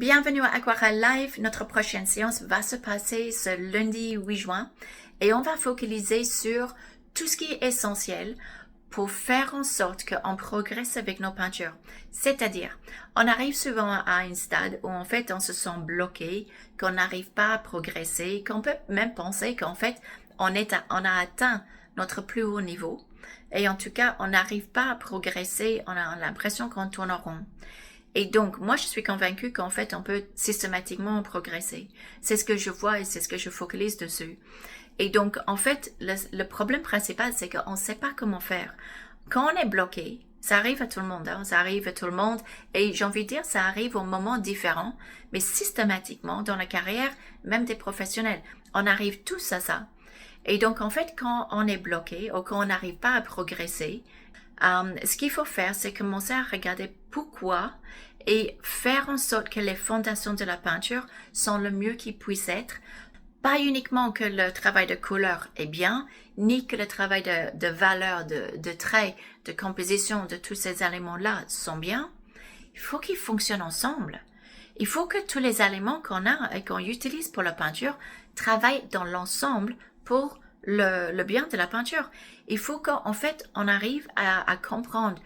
Bienvenue à Aquarelle Live. Notre prochaine séance va se passer ce lundi 8 juin et on va focaliser sur tout ce qui est essentiel pour faire en sorte qu'on progresse avec nos peintures. C'est-à-dire, on arrive souvent à un stade où en fait on se sent bloqué, qu'on n'arrive pas à progresser, qu'on peut même penser qu'en fait on a atteint notre plus haut niveau et en tout cas on n'arrive pas à progresser, on a l'impression qu'on tourne en rond. Et donc, moi, je suis convaincue qu'en fait, on peut systématiquement progresser. C'est ce que je vois et c'est ce que je focalise dessus. Et donc, en fait, le problème principal, c'est qu'on ne sait pas comment faire. Quand on est bloqué, ça arrive à tout le monde, hein, ça arrive à tout le monde. Et j'ai envie de dire, ça arrive au moments différents, mais systématiquement, dans la carrière, même des professionnels, on arrive tous à ça. Et donc, en fait, quand on est bloqué ou quand on n'arrive pas à progresser, ce qu'il faut faire, c'est commencer à regarder pourquoi et faire en sorte que les fondations de la peinture sont le mieux qu'ils puissent être. Pas uniquement que le travail de couleur est bien, ni que le travail de valeur, de trait, de composition, de tous ces éléments-là sont bien. Il faut qu'ils fonctionnent ensemble. Il faut que tous les éléments qu'on a et qu'on utilise pour la peinture travaillent dans l'ensemble pour le bien de la peinture. Il faut qu'en fait, on arrive à comprendre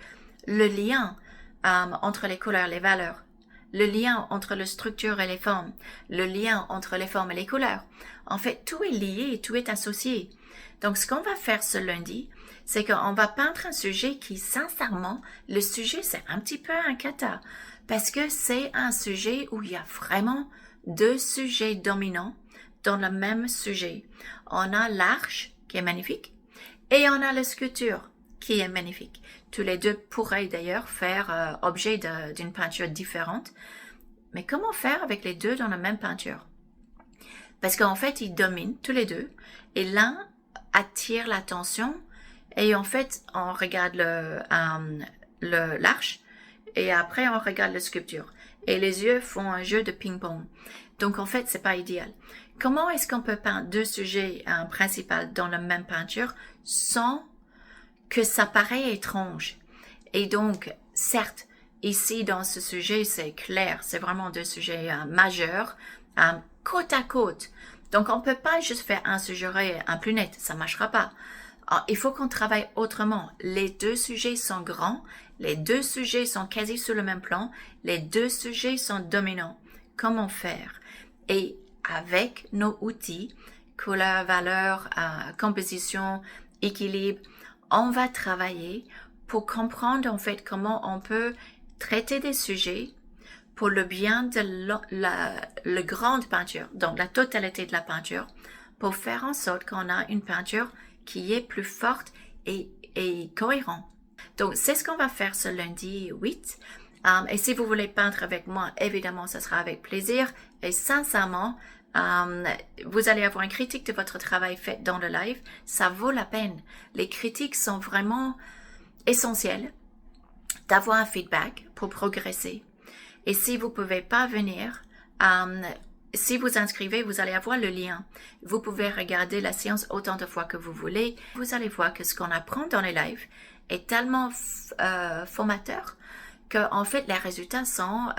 le lien entre les couleurs et les valeurs, le lien entre la structure et les formes, le lien entre les formes et les couleurs. En fait, tout est lié, tout est associé. Donc, ce qu'on va faire ce lundi, c'est qu'on va peindre un sujet qui, sincèrement, le sujet, c'est un petit peu un cata, parce que c'est un sujet où il y a vraiment deux sujets dominants dans le même sujet. On a l'arche, qui est magnifique, et on a la sculpture, qui est magnifique. Tous les deux pourraient d'ailleurs faire objet d'une peinture différente. Mais comment faire avec les deux dans la même peinture? Parce qu'en fait, ils dominent tous les deux, et l'un attire l'attention, et en fait, on regarde l'arche, et après, on regarde la sculpture. Et les yeux font un jeu de ping-pong. Donc, en fait, c'est pas idéal. Comment est-ce qu'on peut peindre deux sujets principaux dans la même peinture sans que ça paraît étrange? Et donc, certes, ici, dans ce sujet, c'est clair, c'est vraiment deux sujets majeurs, côte à côte. Donc, on peut pas juste faire un sujet un plus net, ça marchera pas. Alors, il faut qu'on travaille autrement. Les deux sujets sont grands, les deux sujets sont quasi sur le même plan, les deux sujets sont dominants. Comment faire? Et avec nos outils, couleur, valeur, composition, équilibre, on va travailler pour comprendre en fait comment on peut traiter des sujets pour le bien de la grande peinture, donc la totalité de la peinture, pour faire en sorte qu'on a une peinture qui est plus forte et cohérente. Donc, c'est ce qu'on va faire ce lundi 8. Et si vous voulez peindre avec moi, évidemment, ce sera avec plaisir. Et sincèrement, vous allez avoir une critique de votre travail fait dans le live. Ça vaut la peine. Les critiques sont vraiment essentielles d'avoir un feedback pour progresser. Et si vous pouvez pas venir, si vous inscrivez, vous allez avoir le lien. Vous pouvez regarder la séance autant de fois que vous voulez. Vous allez voir que ce qu'on apprend dans les lives est tellement formateur qu'en fait, les résultats sont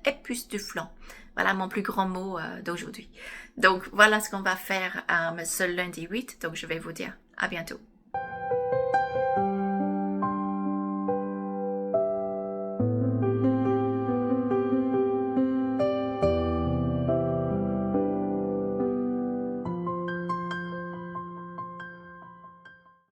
époustouflants. Voilà mon plus grand mot d'aujourd'hui. Donc, voilà ce qu'on va faire ce lundi 8. Donc, je vais vous dire à bientôt.